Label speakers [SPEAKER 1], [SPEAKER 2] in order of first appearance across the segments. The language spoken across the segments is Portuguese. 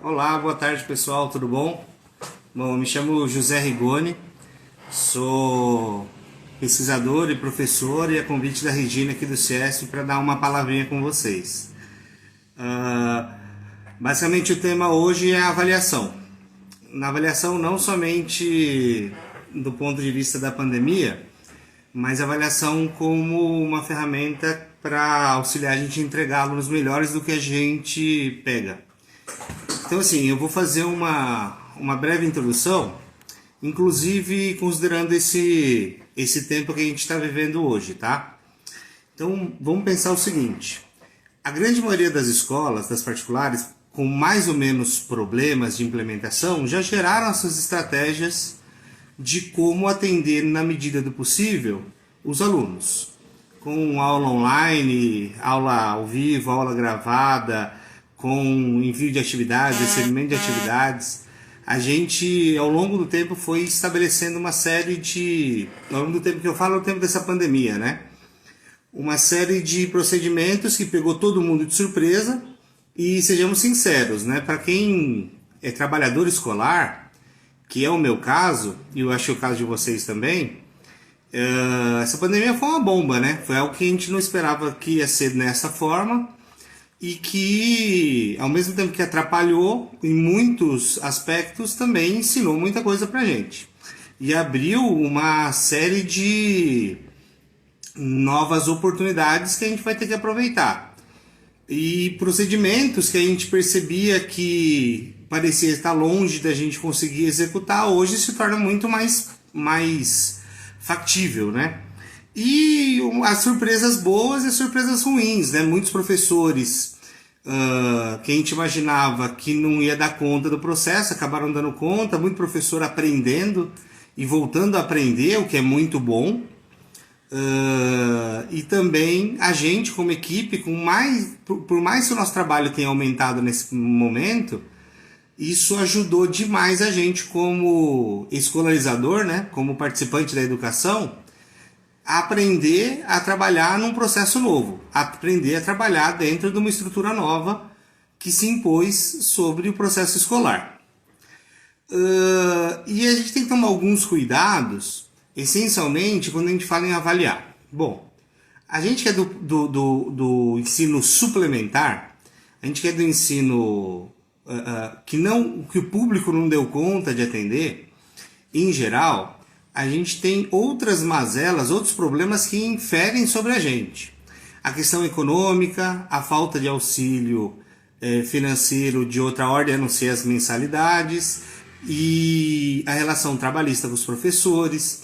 [SPEAKER 1] Olá, boa tarde pessoal, tudo bom? Bom, eu me chamo José Rigoni, sou pesquisador e professor e a convite da Regina aqui do CIESP para dar uma palavrinha com vocês. Basicamente o tema hoje é a avaliação. Na avaliação não somente do ponto de vista da pandemia, mas a avaliação como uma ferramenta para auxiliar a gente a entregar alunos melhores do que a gente pega. Então assim, eu vou fazer uma breve introdução, inclusive considerando esse tempo que a gente está vivendo hoje, tá? Então vamos pensar o seguinte, a grande maioria das escolas, das particulares, com mais ou menos problemas de implementação, já geraram essas estratégias de como atender na medida do possível os alunos. Com aula online, aula ao vivo, aula gravada, com envio de atividades, recebimento de atividades, a gente ao longo do tempo foi estabelecendo uma série de, ao longo do tempo que eu falo, é o tempo dessa pandemia, né? Uma série de procedimentos que pegou todo mundo de surpresa e sejamos sinceros, né? Para quem é trabalhador escolar, que é o meu caso, e eu acho que é o caso de vocês também, essa pandemia foi uma bomba, né? Foi algo que a gente não esperava que ia ser dessa forma e que, ao mesmo tempo que atrapalhou, em muitos aspectos também ensinou muita coisa pra gente. E abriu uma série de novas oportunidades que a gente vai ter que aproveitar. E procedimentos que a gente percebia que parecia estar longe da gente conseguir executar, hoje se torna muito mais factível, né? E as surpresas boas e as surpresas ruins, né? Muitos professores que a gente imaginava que não ia dar conta do processo, acabaram dando conta, muito professor aprendendo e voltando a aprender, o que é muito bom. E também a gente como equipe, por mais que o nosso trabalho tenha aumentado nesse momento, isso ajudou demais a gente como escolarizador, né, como participante da educação, a aprender a trabalhar num processo novo, a aprender a trabalhar dentro de uma estrutura nova que se impôs sobre o processo escolar. E a gente tem que tomar alguns cuidados, essencialmente quando a gente fala em avaliar. Bom, a gente que é do ensino suplementar, a gente que é do ensino que o público não deu conta de atender, em geral, a gente tem outras mazelas, outros problemas que inferem sobre a gente. A questão econômica, a falta de auxílio financeiro de outra ordem, a não ser as mensalidades, e a relação trabalhista com os professores,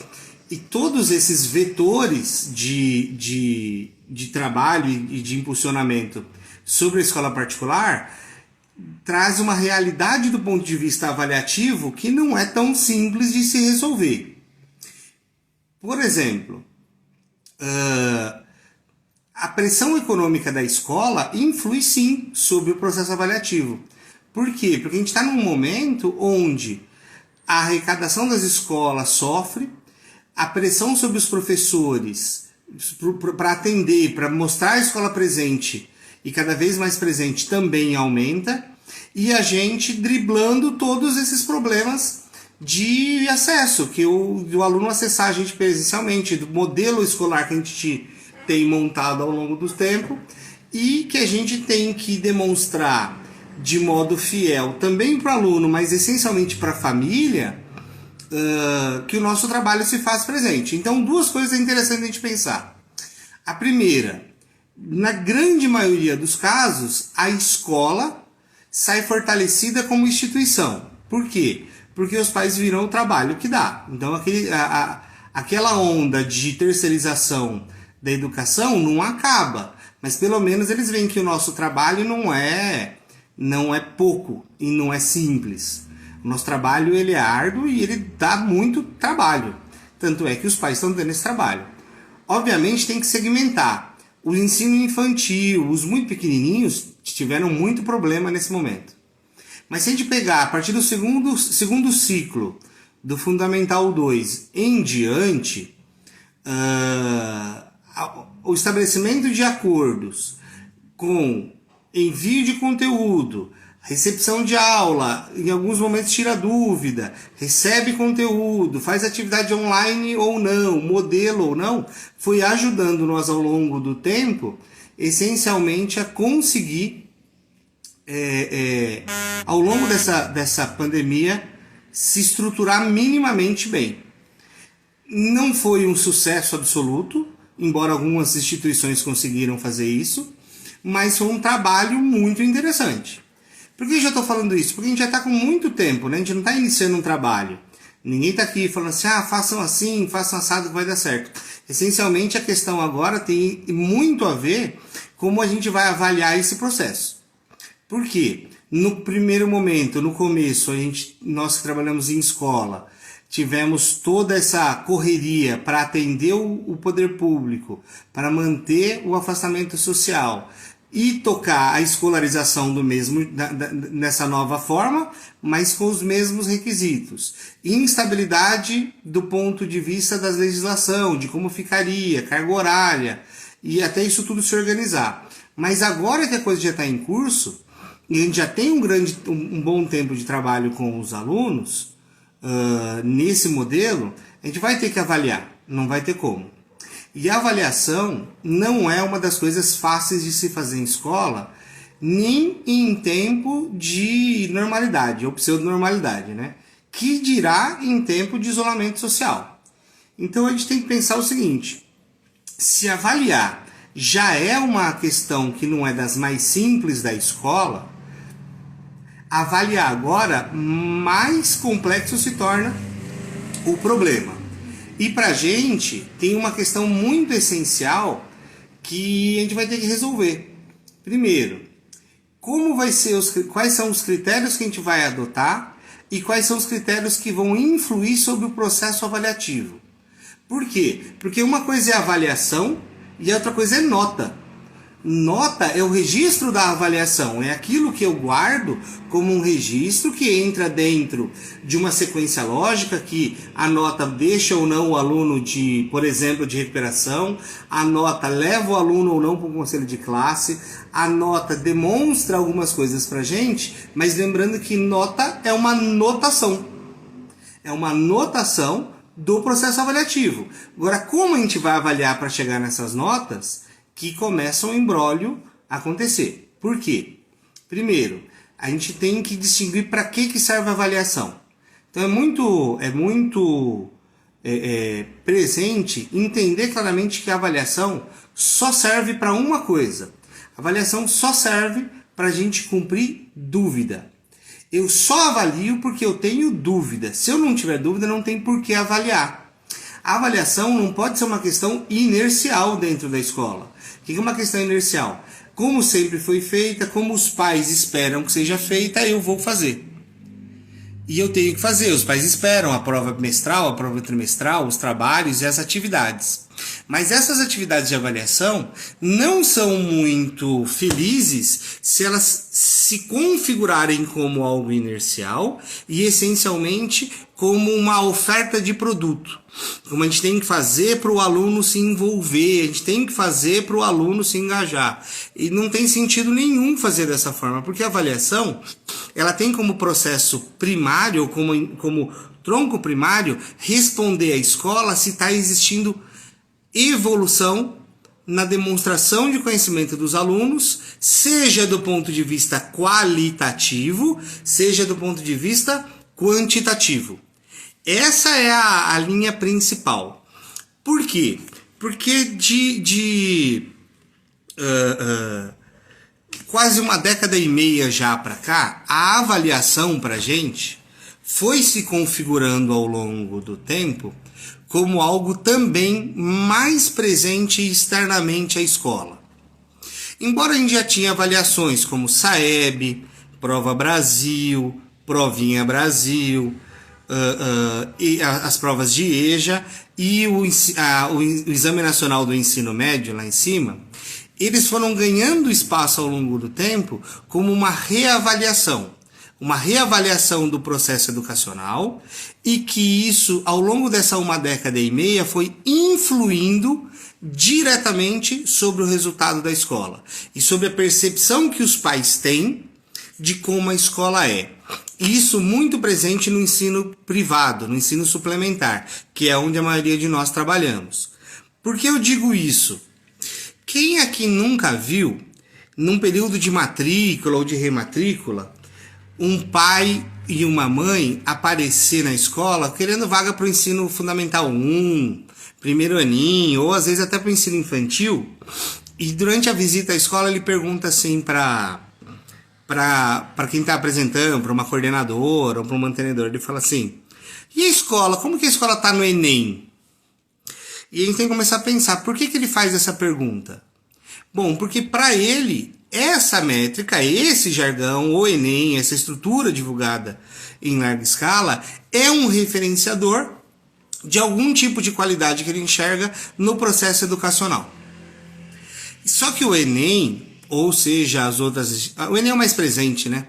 [SPEAKER 1] e todos esses vetores de trabalho e de impulsionamento sobre a escola particular traz uma realidade do ponto de vista avaliativo que não é tão simples de se resolver. Por exemplo, a pressão econômica da escola influi sim sobre o processo avaliativo. Por quê? Porque a gente está num momento onde a arrecadação das escolas sofre, a pressão sobre os professores para atender, para mostrar a escola presente e cada vez mais presente também aumenta, e a gente driblando todos esses problemas de acesso, que o aluno acessar a gente presencialmente, do modelo escolar que a gente tem montado ao longo do tempo e que a gente tem que demonstrar de modo fiel também para o aluno, mas essencialmente para a família, que o nosso trabalho se faz presente. Então, duas coisas interessantes a gente pensar. A primeira, na grande maioria dos casos, a escola sai fortalecida como instituição. Por quê? Porque os pais viram o trabalho que dá. Então, aquela onda de terceirização da educação não acaba, mas pelo menos eles veem que o nosso trabalho não é pouco e não é simples. O nosso trabalho ele é árduo e ele dá muito trabalho. Tanto é que os pais estão tendo esse trabalho. Obviamente tem que segmentar. O ensino infantil, os muito pequenininhos, tiveram muito problema nesse momento. Mas se a gente pegar a partir do segundo ciclo do Fundamental 2 em diante, o estabelecimento de acordos com envio de conteúdo, recepção de aula, em alguns momentos tira dúvida, recebe conteúdo, faz atividade online ou não, modelo ou não, foi ajudando nós ao longo do tempo, essencialmente a conseguir, ao longo dessa pandemia, se estruturar minimamente bem. Não foi um sucesso absoluto, embora algumas instituições conseguiram fazer isso, mas foi um trabalho muito interessante. Por que eu já estou falando isso? Porque a gente já está com muito tempo, né? A gente não está iniciando um trabalho. Ninguém está aqui falando assim, façam assim, façam assado que vai dar certo. Essencialmente a questão agora tem muito a ver como a gente vai avaliar esse processo. Por quê? No primeiro momento, no começo, nós que trabalhamos em escola, tivemos toda essa correria para atender o poder público, para manter o afastamento social e tocar a escolarização do mesmo nessa nova forma, mas com os mesmos requisitos. Instabilidade do ponto de vista da legislação, de como ficaria, carga horária, e até isso tudo se organizar. Mas agora que a coisa já está em curso, e a gente já tem um bom tempo de trabalho com os alunos, nesse modelo, a gente vai ter que avaliar, não vai ter como. E a avaliação não é uma das coisas fáceis de se fazer em escola, nem em tempo de normalidade, ou pseudo-normalidade, né? Que dirá em tempo de isolamento social. Então a gente tem que pensar o seguinte, se avaliar já é uma questão que não é das mais simples da escola, avaliar agora, mais complexo se torna o problema. E para a gente tem uma questão muito essencial que a gente vai ter que resolver. Primeiro, quais são os critérios que a gente vai adotar e quais são os critérios que vão influir sobre o processo avaliativo. Por quê? Porque uma coisa é avaliação e a outra coisa é nota. Nota é o registro da avaliação, é aquilo que eu guardo como um registro que entra dentro de uma sequência lógica que a nota deixa ou não o aluno por exemplo, de recuperação, a nota leva o aluno ou não para o conselho de classe, a nota demonstra algumas coisas para a gente, mas lembrando que nota é uma notação. É uma notação do processo avaliativo. Agora, como a gente vai avaliar para chegar nessas notas? Que começa o imbróglio a acontecer. Por quê? Primeiro, a gente tem que distinguir para que serve a avaliação. Então é muito presente entender claramente que a avaliação só serve para uma coisa. A avaliação só serve para a gente cumprir dúvida. Eu só avalio porque eu tenho dúvida. Se eu não tiver dúvida, não tem por que avaliar. A avaliação não pode ser uma questão inercial dentro da escola. O que é uma questão inercial? Como sempre foi feita, como os pais esperam que seja feita, eu vou fazer. E eu tenho que fazer. Os pais esperam a prova bimestral, a prova trimestral, os trabalhos e as atividades. Mas essas atividades de avaliação não são muito felizes se elas se configurarem como algo inercial e essencialmente como uma oferta de produto. Como a gente tem que fazer para o aluno se envolver, a gente tem que fazer para o aluno se engajar. E não tem sentido nenhum fazer dessa forma, porque a avaliação ela tem como processo primário, como tronco primário, responder à escola se está existindo evolução na demonstração de conhecimento dos alunos, seja do ponto de vista qualitativo, seja do ponto de vista quantitativo. Essa é a linha principal. Por quê? Porque quase uma década e meia já para cá, a avaliação para a gente foi se configurando ao longo do tempo como algo também mais presente externamente à escola. Embora a gente já tinha avaliações como SAEB, Prova Brasil, Provinha Brasil, e as provas de EJA e o Exame Nacional do Ensino Médio lá em cima, eles foram ganhando espaço ao longo do tempo como uma reavaliação do processo educacional e que isso, ao longo dessa uma década e meia, foi influindo diretamente sobre o resultado da escola e sobre a percepção que os pais têm de como a escola é. Isso muito presente no ensino privado, no ensino suplementar, que é onde a maioria de nós trabalhamos. Por que eu digo isso? Quem aqui nunca viu, num período de matrícula ou de rematrícula, um pai e uma mãe aparecer na escola querendo vaga para o ensino fundamental 1, primeiro aninho, ou às vezes até para o ensino infantil, e durante a visita à escola ele pergunta assim para quem está apresentando, para uma coordenadora ou para um mantenedor, ele fala assim: e a escola? Como que a escola está no Enem? E a gente tem que começar a pensar, por que ele faz essa pergunta? Bom, porque para ele, essa métrica, esse jargão, o Enem, essa estrutura divulgada em larga escala, é um referenciador de algum tipo de qualidade que ele enxerga no processo educacional. Só que o Enem, ou seja, as outras... O Enem é o mais presente, né?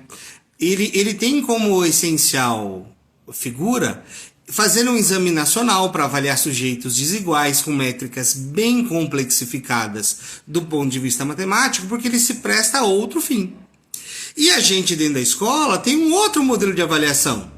[SPEAKER 1] Ele tem como essencial figura fazer um exame nacional para avaliar sujeitos desiguais com métricas bem complexificadas do ponto de vista matemático, porque ele se presta a outro fim. E a gente dentro da escola tem um outro modelo de avaliação.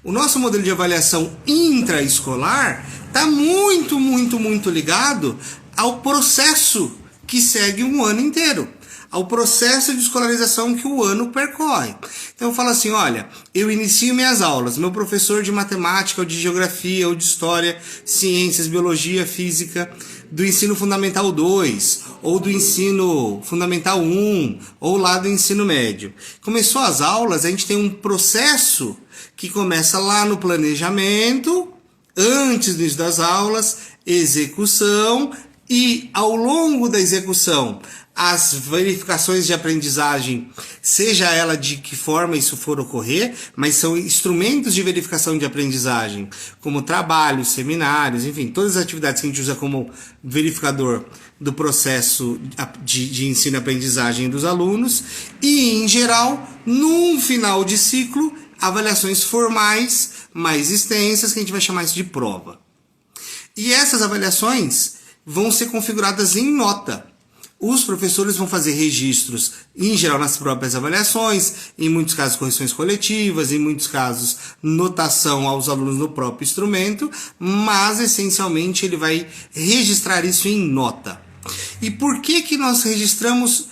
[SPEAKER 1] O nosso modelo de avaliação intraescolar está muito ligado ao processo que segue um ano inteiro, ao processo de escolarização que o ano percorre. Então eu falo assim, olha, eu inicio minhas aulas, meu professor de matemática, ou de geografia, ou de história, ciências, biologia, física, do ensino fundamental 2, ou do ensino fundamental 1, ou lá do ensino médio. Começou as aulas, a gente tem um processo que começa lá no planejamento, antes do início das aulas, execução, e ao longo da execução, as verificações de aprendizagem, seja ela de que forma isso for ocorrer, mas são instrumentos de verificação de aprendizagem, como trabalhos, seminários, enfim, todas as atividades que a gente usa como verificador do processo de ensino e aprendizagem dos alunos, e, em geral, num final de ciclo, avaliações formais mais extensas, que a gente vai chamar isso de prova. E essas avaliações vão ser configuradas em nota. Os professores vão fazer registros, em geral, nas próprias avaliações, em muitos casos correções coletivas, em muitos casos notação aos alunos no próprio instrumento, mas essencialmente ele vai registrar isso em nota. E por que nós registramos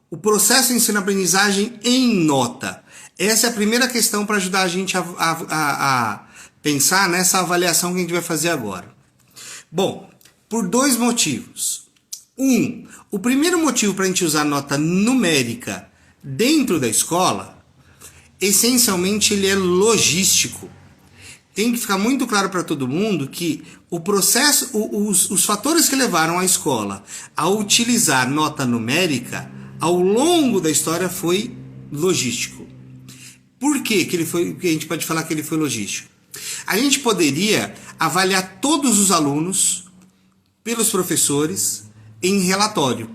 [SPEAKER 1] o processo de ensino-aprendizagem em nota? Essa é a primeira questão para ajudar a gente a pensar nessa avaliação que a gente vai fazer agora. Bom, por dois motivos. O primeiro motivo para a gente usar nota numérica dentro da escola, essencialmente ele é logístico. Tem que ficar muito claro para todo mundo que o processo, os fatores que levaram a escola a utilizar nota numérica ao longo da história foi logístico. Por que a gente pode falar que ele foi logístico? A gente poderia avaliar todos os alunos pelos professores em relatório.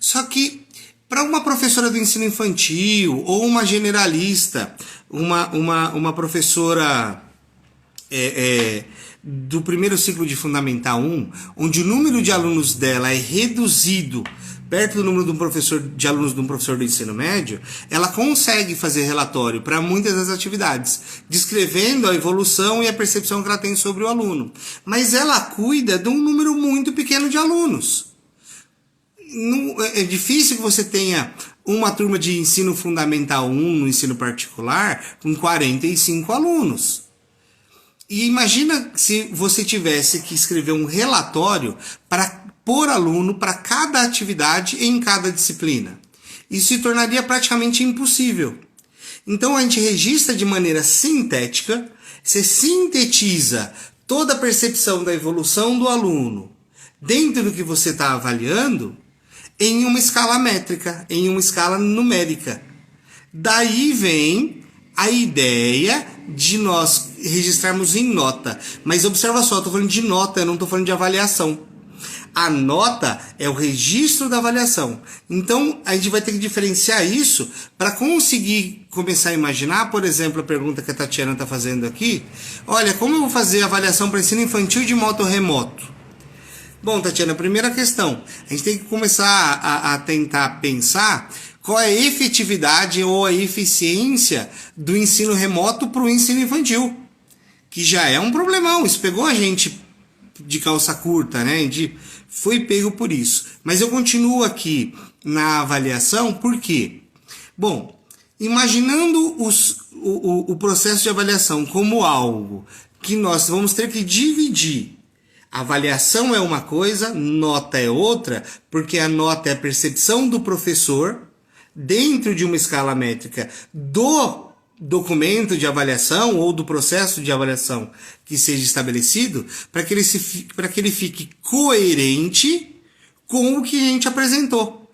[SPEAKER 1] Só que para uma professora do ensino infantil ou uma generalista, uma professora do primeiro ciclo de Fundamental 1, onde o número de alunos dela é reduzido perto do número de alunos de um professor do ensino médio, ela consegue fazer relatório para muitas das atividades, descrevendo a evolução e a percepção que ela tem sobre o aluno. Mas ela cuida de um número muito pequeno de alunos. É difícil que você tenha uma turma de ensino fundamental 1 no ensino particular com 45 alunos. E imagina se você tivesse que escrever um relatório por aluno para cada atividade em cada disciplina. Isso se tornaria praticamente impossível. Então a gente registra de maneira sintética, você sintetiza toda a percepção da evolução do aluno dentro do que você está avaliando em uma escala métrica, em uma escala numérica. Daí vem a ideia de nós registrarmos em nota. Mas observa só, eu estou falando de nota, eu não estou falando de avaliação. A nota é o registro da avaliação. Então, a gente vai ter que diferenciar isso para conseguir começar a imaginar, por exemplo, a pergunta que a Tatiana está fazendo aqui. Olha, como eu vou fazer a avaliação para ensino infantil de modo remoto? Bom, Tatiana, primeira questão. A gente tem que começar a tentar pensar qual é a efetividade ou a eficiência do ensino remoto para o ensino infantil, que já é um problemão. Isso pegou a gente de calça curta, né? Foi pego por isso. Mas eu continuo aqui na avaliação, por quê? Bom, imaginando o processo de avaliação como algo que nós vamos ter que dividir. Avaliação é uma coisa, nota é outra, porque a nota é a percepção do professor dentro de uma escala métrica do documento de avaliação ou do processo de avaliação que seja estabelecido, para que ele fique coerente com o que a gente apresentou.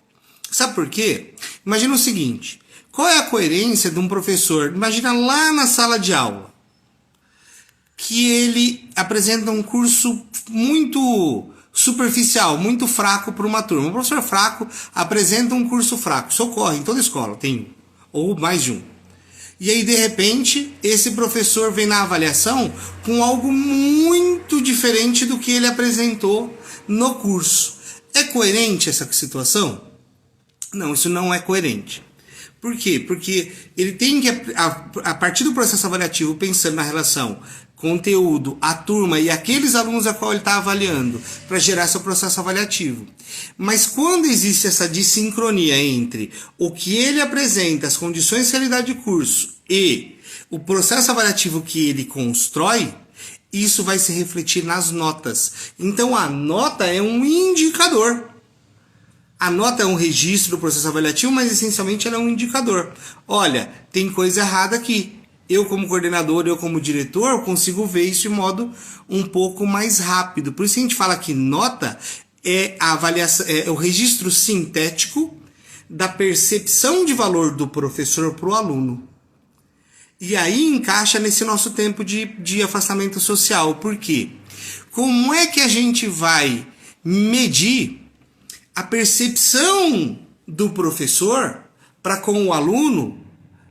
[SPEAKER 1] Sabe por quê? Imagina o seguinte, qual é a coerência de um professor? Imagina lá na sala de aula, que ele apresenta um curso muito superficial, muito fraco para uma turma. Um professor fraco apresenta um curso fraco. Isso ocorre em toda escola, tem um, ou mais de um. E aí, de repente, esse professor vem na avaliação com algo muito diferente do que ele apresentou no curso. É coerente essa situação? Não, isso não é coerente. Por quê? Porque ele tem que, a partir do processo avaliativo, pensando na relação conteúdo, a turma e aqueles alunos a qual ele está avaliando, para gerar seu processo avaliativo. Mas quando existe essa dissincronia entre o que ele apresenta, as condições de realidade de curso e o processo avaliativo que ele constrói, isso vai se refletir nas notas. Então a nota é um indicador. A nota é um registro do processo avaliativo, mas essencialmente ela é um indicador. Olha, tem coisa errada aqui. Eu como coordenador, eu como diretor, consigo ver isso de modo um pouco mais rápido. Por isso a gente fala que nota é a avaliação, é o registro sintético da percepção de valor do professor para o aluno. E aí encaixa nesse nosso tempo de afastamento social. Por quê? Como é que a gente vai medir a percepção do professor para com o aluno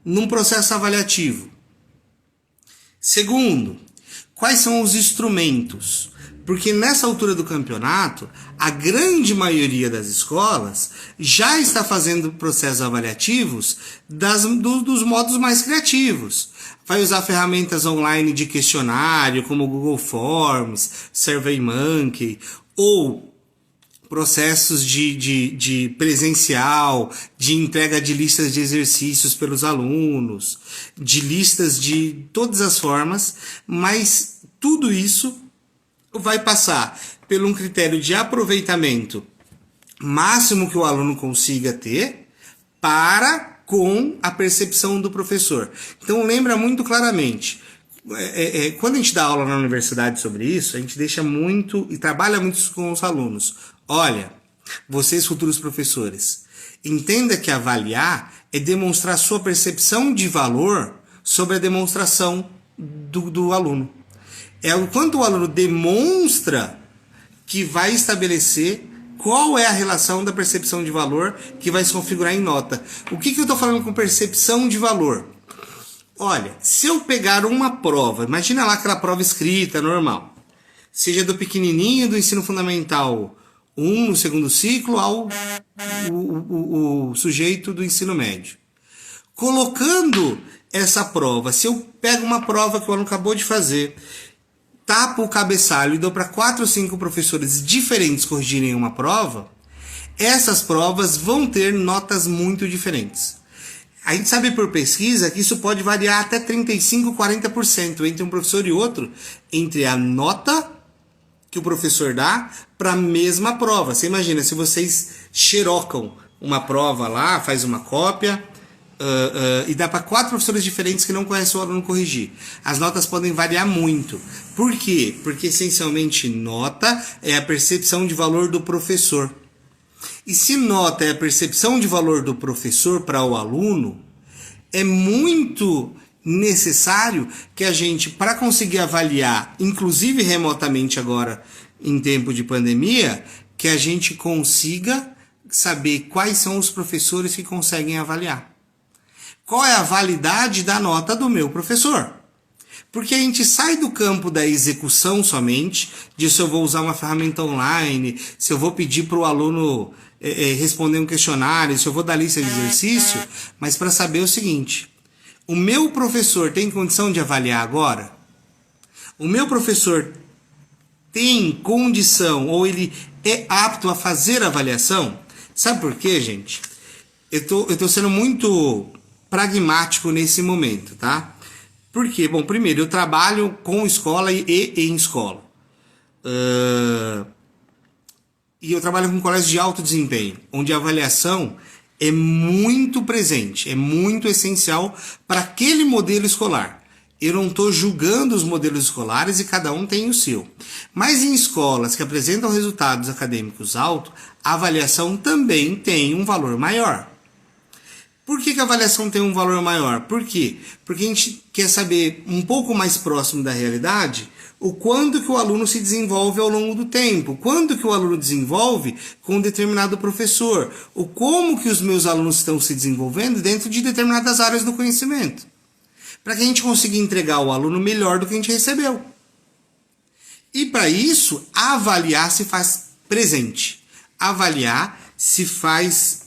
[SPEAKER 1] num processo avaliativo? Segundo, quais são os instrumentos? Porque nessa altura do campeonato, a grande maioria das escolas já está fazendo processos avaliativos dos modos mais criativos. Vai usar ferramentas online de questionário, como Google Forms, SurveyMonkey, ou processos de presencial, de entrega de listas de exercícios pelos alunos, de listas de todas as formas, mas tudo isso vai passar por um critério de aproveitamento máximo que o aluno consiga ter para com a percepção do professor. Então lembra muito claramente, quando a gente dá aula na universidade sobre isso, a gente deixa muito e trabalha muito com os alunos. Olha, vocês futuros professores, entenda que avaliar é demonstrar sua percepção de valor sobre a demonstração do aluno. É o quanto o aluno demonstra que vai estabelecer qual é a relação da percepção de valor que vai se configurar em nota. O que eu estou falando com percepção de valor? Olha, se eu pegar uma prova, imagina lá aquela prova escrita, normal, seja do pequenininho do ensino fundamental 1 no segundo ciclo ao o sujeito do ensino médio. Colocando essa prova, se eu pego uma prova que o aluno acabou de fazer, tapo o cabeçalho e dou para 4 ou 5 professores diferentes corrigirem uma prova, essas provas vão ter notas muito diferentes. A gente sabe por pesquisa que isso pode variar até 35%, 40% entre um professor e outro, entre a nota que o professor dá para a mesma prova. Você imagina, se vocês xerocam uma prova lá, faz uma cópia e dá para 4 professores diferentes que não conhecem o aluno corrigir. As notas podem variar muito. Por quê? Porque essencialmente nota é a percepção de valor do professor. E se nota é a percepção de valor do professor para o aluno, é muito necessário que a gente, para conseguir avaliar, inclusive remotamente agora em tempo de pandemia, que a gente consiga saber quais são os professores que conseguem avaliar. Qual é a validade da nota do meu professor? Porque a gente sai do campo da execução somente, de se eu vou usar uma ferramenta online, se eu vou pedir para o aluno responder um questionário, se eu vou dar lista de exercício, mas para saber o seguinte: o meu professor tem condição de avaliar agora? O meu professor tem condição, ou ele é apto a fazer avaliação? Sabe por quê, gente? Eu tô sendo muito pragmático nesse momento, tá? Por quê? Bom, primeiro, eu trabalho com escola e em escola. E eu trabalho com colégios de alto desempenho, onde a avaliação é muito presente, é muito essencial para aquele modelo escolar. Eu não estou julgando os modelos escolares e cada um tem o seu. Mas em escolas que apresentam resultados acadêmicos altos, a avaliação também tem um valor maior. Por que a avaliação tem um valor maior? Por quê? Porque a gente quer saber um pouco mais próximo da realidade o quanto que o aluno se desenvolve ao longo do tempo, quanto que o aluno desenvolve com um determinado professor, o como que os meus alunos estão se desenvolvendo dentro de determinadas áreas do conhecimento, para que a gente consiga entregar ao aluno melhor do que a gente recebeu. E para isso, avaliar se faz presente, avaliar se faz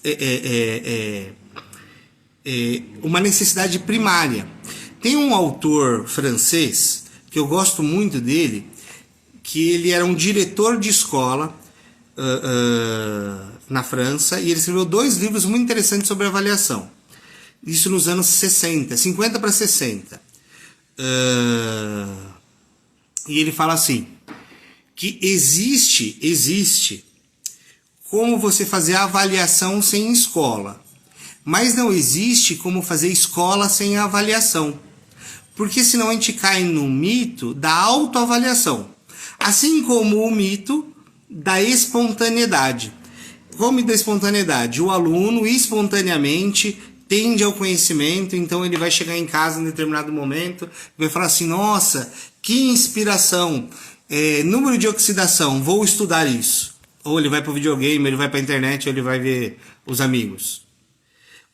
[SPEAKER 1] uma necessidade primária. Tem um autor francês que eu gosto muito dele, que ele era um diretor de escola na França, e ele escreveu 2 livros muito interessantes sobre avaliação. Isso nos anos 60, 50 para 60. E ele fala assim, que existe como você fazer avaliação sem escola, mas não existe como fazer escola sem avaliação. Porque senão a gente cai no mito da autoavaliação. Assim como o mito da espontaneidade. Como da espontaneidade? O aluno espontaneamente tende ao conhecimento, então ele vai chegar em casa em determinado momento, vai falar assim, nossa, que inspiração, número de oxidação, vou estudar isso. Ou ele vai para o videogame, ele vai para a internet, ou ele vai ver os amigos.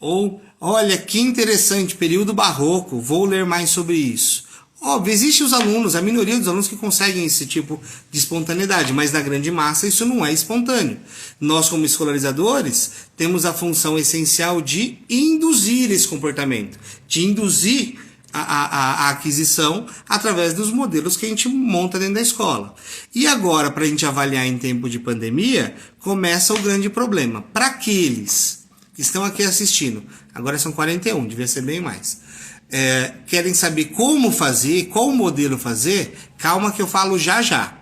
[SPEAKER 1] Ou, olha, que interessante, período barroco, vou ler mais sobre isso. Óbvio, existe os alunos, a minoria dos alunos que conseguem esse tipo de espontaneidade, mas na grande massa isso não é espontâneo. Nós, como escolarizadores, temos a função essencial de induzir esse comportamento, de induzir a aquisição através dos modelos que a gente monta dentro da escola. E agora, para a gente avaliar em tempo de pandemia, começa o grande problema. Para aqueles que estão aqui assistindo, agora são 41, devia ser bem mais, querem saber como fazer, qual modelo fazer, calma que eu falo já já.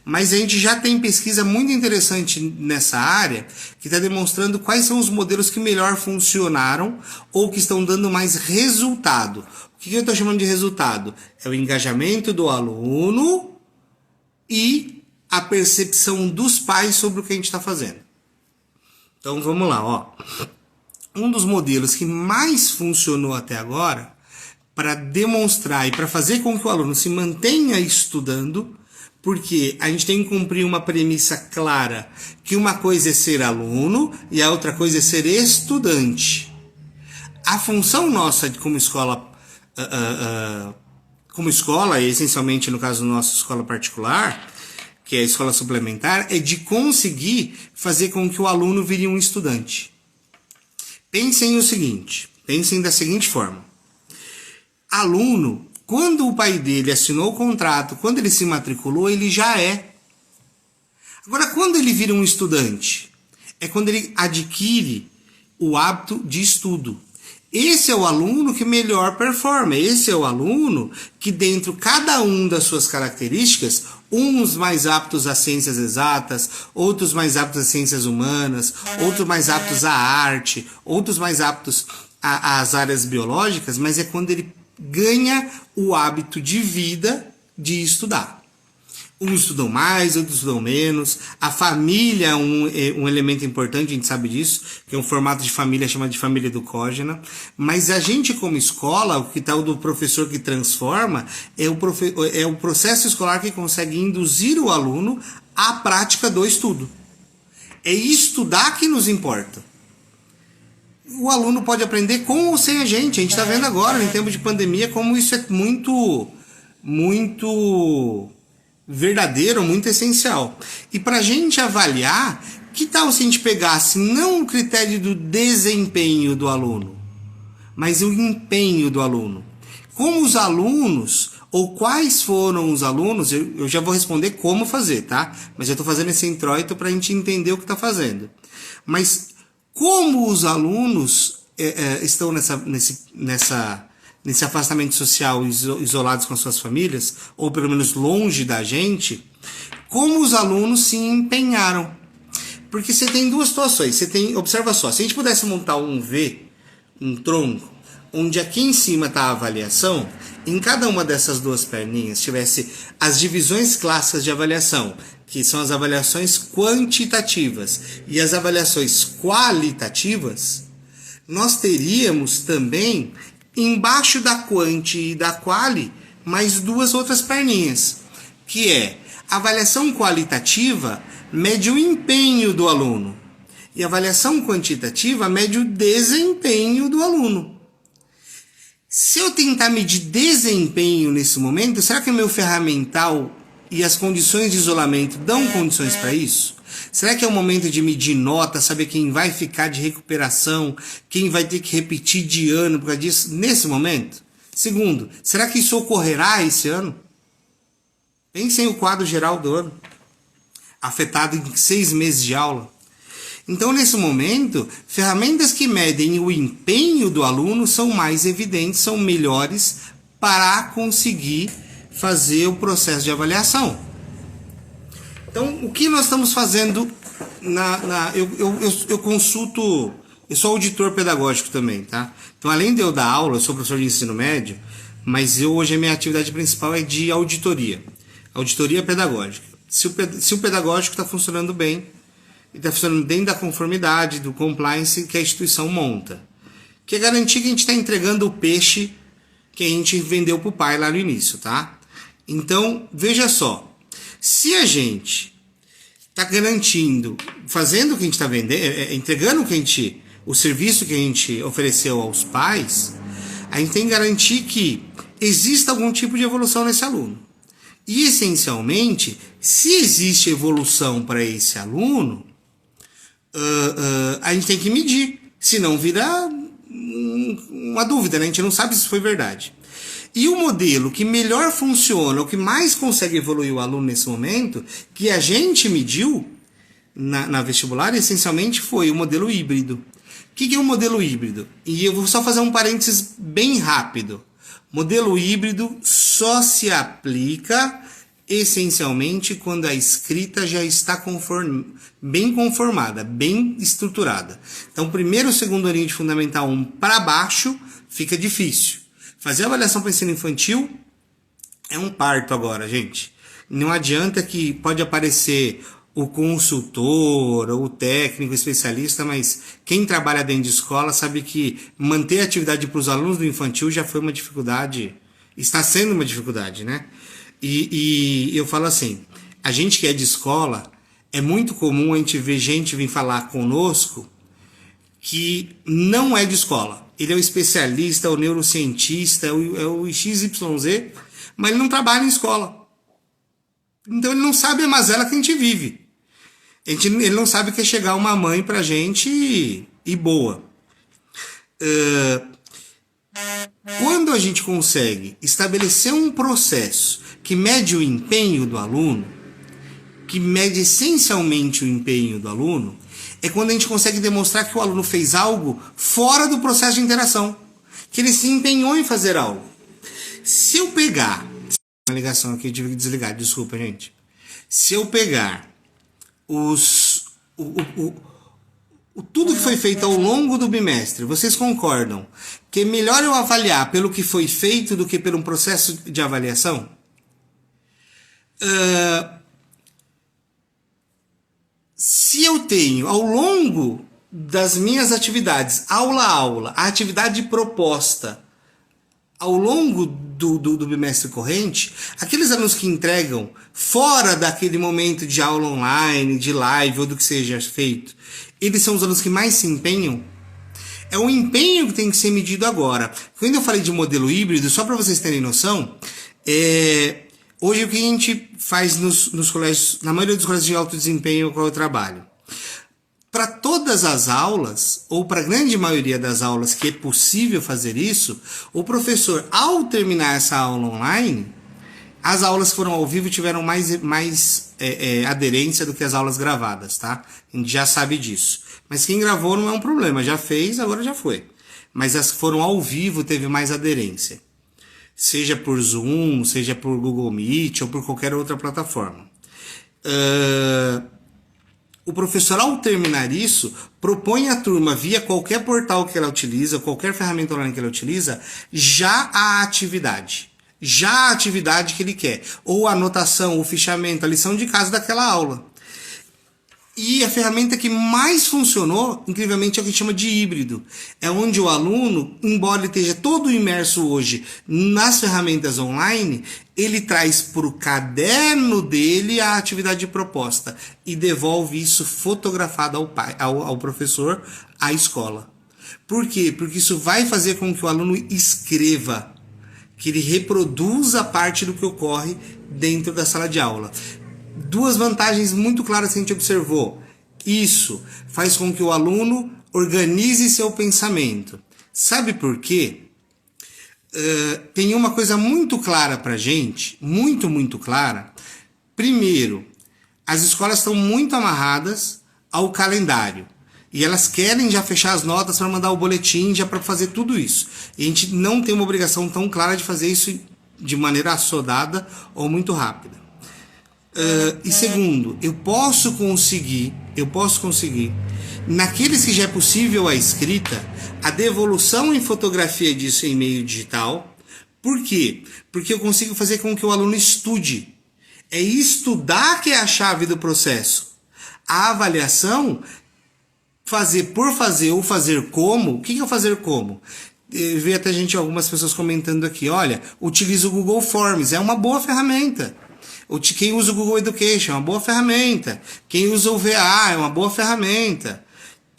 [SPEAKER 1] Mas a gente já tem pesquisa muito interessante nessa área que está demonstrando quais são os modelos que melhor funcionaram ou que estão dando mais resultado. O que eu estou chamando de resultado? É o engajamento do aluno e a percepção dos pais sobre o que a gente está fazendo. Então vamos lá, ó. Um dos modelos que mais funcionou até agora para demonstrar e para fazer com que o aluno se mantenha estudando, porque a gente tem que cumprir uma premissa clara, que uma coisa é ser aluno e a outra coisa é ser estudante. A função nossa como escola, e essencialmente no caso nossa escola particular, que é a escola suplementar, é de conseguir fazer com que o aluno vire um estudante. Pensem o seguinte, pensem da seguinte forma. Aluno, quando o pai dele assinou o contrato, quando ele se matriculou, ele já é. Agora, quando ele vira um estudante, é quando ele adquire o hábito de estudo. Esse é o aluno que melhor performa. Esse é o aluno que, dentro de cada um das suas características, uns mais aptos às ciências exatas, outros mais aptos às ciências humanas, outros mais aptos à arte, outros mais aptos às áreas biológicas, mas é quando ele ganha o hábito de vida de estudar. Uns estudam mais, outros estudam menos. A família é um elemento importante, a gente sabe disso, que é um formato de família chamado de família educógena. Mas a gente, como escola, o que tal do professor que transforma, é o processo escolar que consegue induzir o aluno à prática do estudo. É estudar que nos importa. O aluno pode aprender com ou sem a gente. A gente está vendo agora, em tempo de pandemia, como isso é muito verdadeiro, muito essencial. E para a gente avaliar Que tal se a gente pegasse não o critério do desempenho do aluno, mas o empenho do aluno? Como os alunos, ou quais foram os alunos, eu já vou responder como fazer, tá? Mas eu estou fazendo esse introito para a gente entender o que está fazendo. Mas como os alunos estão nesse afastamento social, isolados com suas famílias, ou pelo menos longe da gente, como os alunos se empenharam. Porque você tem duas situações. Observa só, se a gente pudesse montar um V, um tronco, onde aqui em cima está a avaliação, em cada uma dessas duas perninhas tivesse as divisões clássicas de avaliação, que são as avaliações quantitativas e as avaliações qualitativas, nós teríamos também, embaixo da quanti e da quali, mais duas outras perninhas, que é a avaliação qualitativa mede o empenho do aluno e a avaliação quantitativa mede o desempenho do aluno. Se eu tentar medir desempenho nesse momento, será que o meu ferramental e as condições de isolamento dão condições para isso? Será que é o momento de medir nota, saber quem vai ficar de recuperação, quem vai ter que repetir de ano por causa disso, nesse momento? Segundo, será que isso ocorrerá esse ano? Pensem o quadro geral do ano, afetado em 6 meses de aula. Então, nesse momento, ferramentas que medem o empenho do aluno são mais evidentes, são melhores para conseguir fazer o processo de avaliação. Então, o que nós estamos fazendo eu consulto, eu sou auditor pedagógico também, tá? Então, além de eu dar aula, eu sou professor de ensino médio, mas hoje a minha atividade principal é de auditoria pedagógica. Se o pedagógico está funcionando bem, está funcionando dentro da conformidade, do compliance que a instituição monta, que é garantir que a gente está entregando o peixe que a gente vendeu para o pai lá no início, tá? Então, veja só, se a gente está garantindo, fazendo o que a gente está vendendo, entregando o serviço que a gente ofereceu aos pais, a gente tem que garantir que exista algum tipo de evolução nesse aluno. E, essencialmente, se existe evolução para esse aluno, a gente tem que medir, senão vira uma dúvida, né? A gente não sabe se foi verdade. E o modelo que melhor funciona, o que mais consegue evoluir o aluno nesse momento, que a gente mediu na vestibular, essencialmente foi o modelo híbrido. O que é um modelo híbrido? E eu vou só fazer um parênteses bem rápido. Modelo híbrido só se aplica essencialmente quando a escrita já está bem conformada, bem estruturada. Então, primeiro e segundo aninho de Fundamental 1 para baixo fica difícil. Fazer avaliação para ensino infantil é um parto agora, gente. Não adianta que pode aparecer o consultor, ou o técnico, o especialista, mas quem trabalha dentro de escola sabe que manter a atividade para os alunos do infantil já foi uma dificuldade, está sendo uma dificuldade, né? E eu falo assim, a gente que é de escola, é muito comum a gente ver gente vir falar conosco que não é de escola. Ele é o especialista, é o neurocientista, é o XYZ, mas ele não trabalha em escola. Então ele não sabe a mazela que a gente vive. Ele não sabe o que é chegar uma mãe pra gente e boa. Quando a gente consegue estabelecer um processo que mede o empenho do aluno, que mede essencialmente o empenho do aluno, é quando a gente consegue demonstrar que o aluno fez algo fora do processo de interação, que ele se empenhou em fazer algo. Se eu pegar... Uma ligação aqui, eu tive que desligar, desculpa, gente. Se eu pegar tudo que foi feito ao longo do bimestre, vocês concordam que é melhor eu avaliar pelo que foi feito do que pelo processo de avaliação? Se eu tenho ao longo das minhas atividades, aula a aula, a atividade proposta ao longo do bimestre corrente, aqueles alunos que entregam fora daquele momento de aula online, de live ou do que seja feito, eles são os alunos que mais se empenham. É o empenho que tem que ser medido agora. Quando eu falei de modelo híbrido, só para vocês terem noção, hoje o que a gente faz nos colégios, na maioria dos colégios de alto desempenho com o qual eu trabalho, Para todas as aulas, ou para a grande maioria das aulas que é possível fazer isso, o professor, ao terminar essa aula online, as aulas que foram ao vivo tiveram mais aderência do que as aulas gravadas, tá? A gente já sabe disso. Mas quem gravou não é um problema, já fez, agora já foi. Mas as que foram ao vivo teve mais aderência. Seja por Zoom, seja por Google Meet ou por qualquer outra plataforma. O professor, ao terminar isso, propõe à turma, via qualquer portal que ela utiliza, qualquer ferramenta online que ela utiliza, já a atividade que ele quer, ou a anotação, o fichamento, a lição de casa daquela aula. E a ferramenta que mais funcionou, incrivelmente, é o que chama de híbrido. É onde o aluno, embora ele esteja todo imerso hoje nas ferramentas online, ele traz para o caderno dele a atividade proposta e devolve isso fotografado ao professor, à escola. Por quê? Porque isso vai fazer com que o aluno escreva, que ele reproduza parte do que ocorre dentro da sala de aula. Duas vantagens muito claras que a gente observou. Isso faz com que o aluno organize seu pensamento. Sabe por quê? Tem uma coisa muito clara para a gente, muito clara. Primeiro, as escolas estão muito amarradas ao calendário. E elas querem já fechar as notas para mandar o boletim, já para fazer tudo isso. E a gente não tem uma obrigação tão clara de fazer isso de maneira assodada ou muito rápida. E segundo, eu posso conseguir, naqueles que já é possível a escrita, a devolução em fotografia disso em meio digital. Por quê? Porque eu consigo fazer com que o aluno estude. É estudar que é a chave do processo. A avaliação, fazer por fazer ou fazer como. O que é o fazer como? Eu vi até algumas pessoas comentando aqui, olha, utiliza o Google Forms, é uma boa ferramenta. Quem usa o Google Education é uma boa ferramenta. Quem usa o VA é uma boa ferramenta.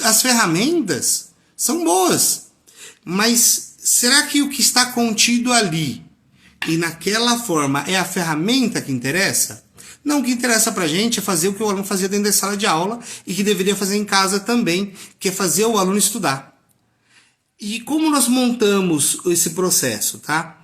[SPEAKER 1] As ferramentas são boas. Mas será que o que está contido ali e naquela forma é a ferramenta que interessa? Não, o que interessa pra gente é fazer o que o aluno fazia dentro da sala de aula e que deveria fazer em casa também, que é fazer o aluno estudar. E como nós montamos esse processo, tá?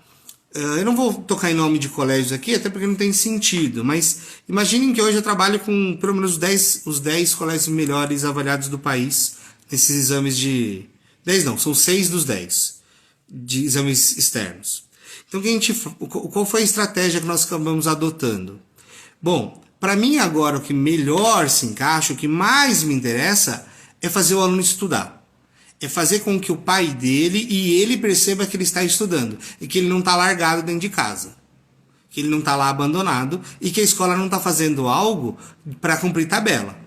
[SPEAKER 1] Eu não vou tocar em nome de colégios aqui, até porque não tem sentido, mas imaginem que hoje eu trabalho com pelo menos os 10 colégios melhores avaliados do país, nesses exames de... 10 não, são 6 dos 10 de exames externos. Então, qual foi a estratégia que nós acabamos adotando? Bom, para mim agora o que melhor se encaixa, o que mais me interessa é fazer o aluno estudar. É fazer com que o pai dele e ele perceba que ele está estudando e que ele não está largado dentro de casa, que ele não está lá abandonado e que a escola não está fazendo algo para cumprir tabela.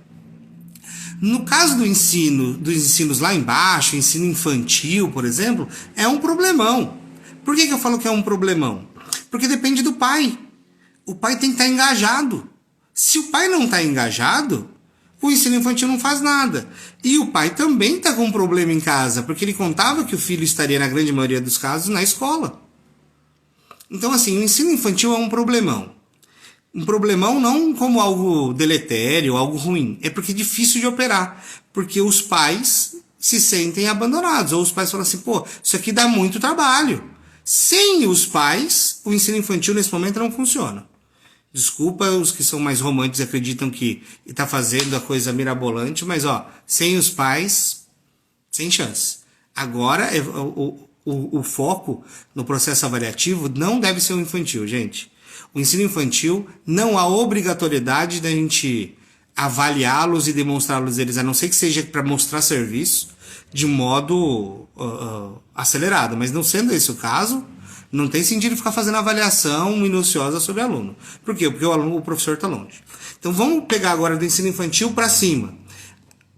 [SPEAKER 1] No caso do ensino, dos ensinos lá embaixo, ensino infantil, por exemplo, é um problemão. Por que eu falo que é um problemão? Porque depende do pai. O pai tem que estar engajado. Se o pai não está engajado, o ensino infantil não faz nada. E o pai também está com um problema em casa, porque ele contava que o filho estaria, na grande maioria dos casos, na escola. Então, assim, o ensino infantil é um problemão. Um problemão não como algo deletério, algo ruim. É porque é difícil de operar. Porque os pais se sentem abandonados. Ou os pais falam assim, pô, isso aqui dá muito trabalho. Sem os pais, o ensino infantil nesse momento não funciona. Desculpa os que são mais românticos e acreditam que está fazendo a coisa mirabolante, mas ó, sem os pais, sem chance. Agora, o foco no processo avaliativo não deve ser o infantil, gente. O ensino infantil não há obrigatoriedade da gente avaliá-los e demonstrá-los eles, a não ser que seja para mostrar serviço de modo acelerado. Mas não sendo esse o caso, não tem sentido ficar fazendo avaliação minuciosa sobre o aluno. Por quê? Porque o professor está longe. Então vamos pegar agora do ensino infantil para cima.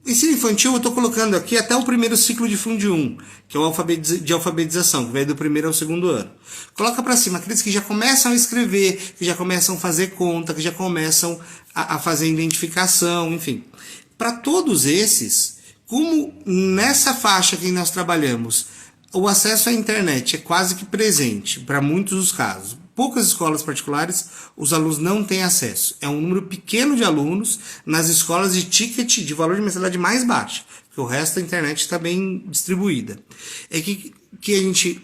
[SPEAKER 1] Ensino infantil eu estou colocando aqui até o primeiro ciclo de Fundi 1, que é o de alfabetização, que vai do primeiro ao segundo ano. Coloca para cima aqueles que já começam a escrever, que já começam a fazer conta, que já começam a fazer identificação, enfim. Para todos esses, como nessa faixa que nós trabalhamos, o acesso à internet é quase que presente, para muitos dos casos. poucas escolas particulares os alunos não têm acesso. É um número pequeno de alunos nas escolas de ticket de valor de mensalidade mais baixa, porque o resto da internet está bem distribuída. É que a gente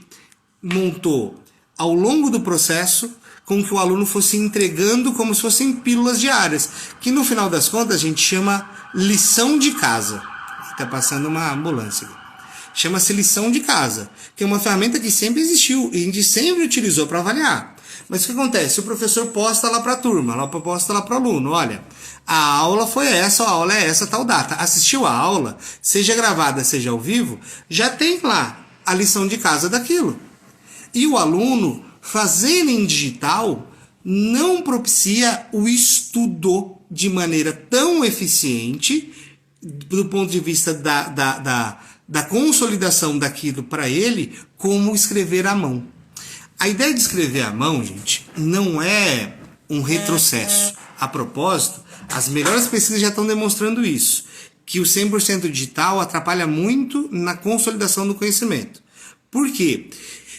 [SPEAKER 1] montou ao longo do processo com que o aluno fosse entregando como se fossem pílulas diárias, que no final das contas a gente chama lição de casa. Está passando uma ambulância aqui. Chama-se lição de casa, que é uma ferramenta que sempre existiu e a gente sempre utilizou para avaliar. Mas o que acontece? O professor posta lá para a turma, ela posta lá para o aluno, olha, a aula foi essa, a aula é essa, tal data. Assistiu a aula, seja gravada, seja ao vivo, já tem lá a lição de casa daquilo. E o aluno, fazendo em digital, não propicia o estudo de maneira tão eficiente, do ponto de vista da consolidação daquilo para ele, como escrever à mão. A ideia de escrever à mão, gente, não é um retrocesso. A propósito, as melhores pesquisas já estão demonstrando isso, que o 100% digital atrapalha muito na consolidação do conhecimento. Por quê?